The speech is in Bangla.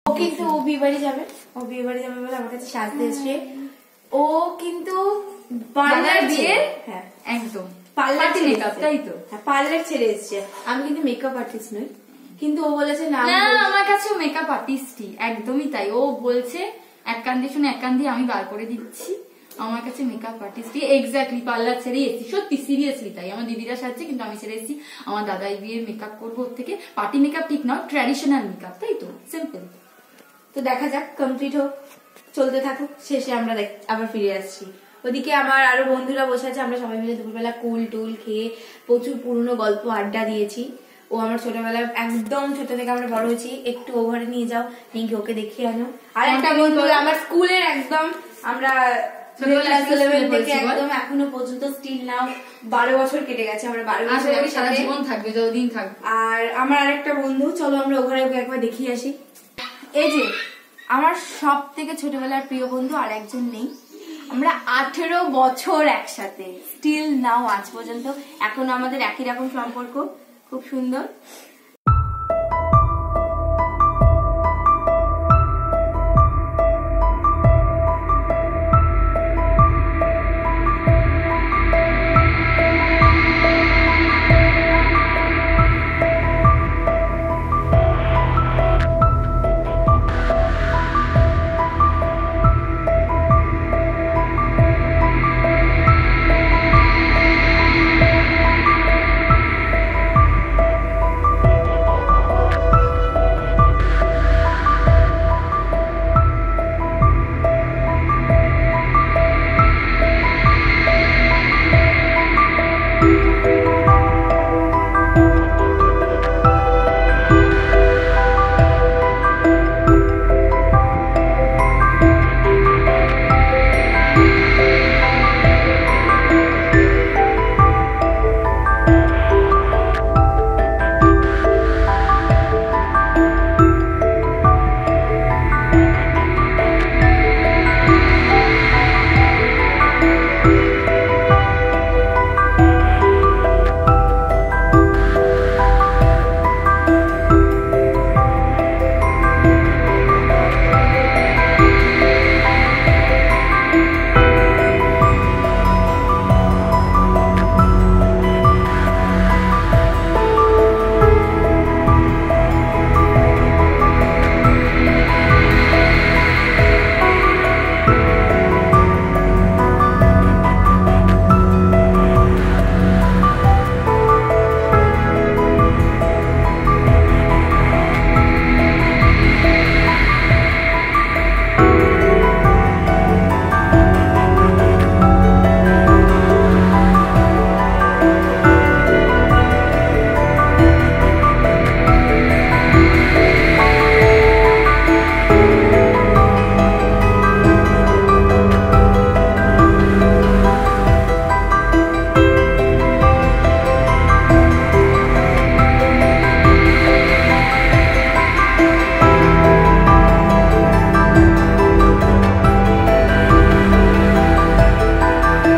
ও কিন্তু ও বিয়ে বাড়ি যাবে, ও বিয়ে বাড়ি যাবে বলে আমার কাছে সাজতে এসছে। ও কিন্তু পার্লার দিয়ে, হ্যাঁ একদম পার্লার মেকআপ, তাই তো? হ্যাঁ পার্লার ছেড়ে এসছে। আমি কিন্তু মেকআপ আর্টিস্ট নই, কিন্তু ও বলেছে না আমার কাছে মেকআপ আর্টিস্টই। একদমই তাই, ও বলছে এক কান দিয়ে শুনে এক কান দিয়ে আমি বার করে দিচ্ছি, আমার কাছে মেকআপ আর্টিস্ট। এক্স্যাক্টলি পার্লার ছেড়ে এসেছি, সত্যি সিরিয়াসলি তাই। আমার দিদিরা সাজছে কিন্তু আমি ছেড়ে এসেছি, আমার দাদাই বিয়ে মেকআপ করবো ওর থেকে। পার্টি মেকআপ ঠিক নয়, ট্র্যাডিশনাল মেকআপ, তাই তো? সিম্পল। তো দেখা যাক, কমপ্লিট হোক, চলতে থাকুক, শেষে আমরা আবার ফিরে আসছি। ওদিকে আমার আরো বন্ধুরা বসে আছে, আমরা সবাই মিলে দুপুরবেলা কুল টুল খেয়ে প্রচুর পুরনো গল্প আড্ডা দিয়েছি। ও আমার ছোটবেলায় একদম ছোট থেকে আমরা বড় হয়েছি। একটু ওভারে নিয়ে যাও, নিয়ে ওকে দেখিয়ে আনো। আর একটা বন্ধু আমার স্কুলের একদম, আমরা একদম এখনো পর্যন্ত স্টিল নাও 12 বছর কেটে গেছে, আমরা 12 বছর সারা জীবন থাকবে, যতদিন থাকবে। আর আমার আরেকটা বন্ধু, চলো আমরা ওখানে ওকে একবার দেখিয়ে আসি। এই যে আমার সব থেকে ছোটবেলার প্রিয় বন্ধু আর একজন নেই, আমরা 18 বছর একসাথে, স্টিল নাও আজ পর্যন্ত এখনো আমাদের একই রকম সম্পর্ক, খুব সুন্দর।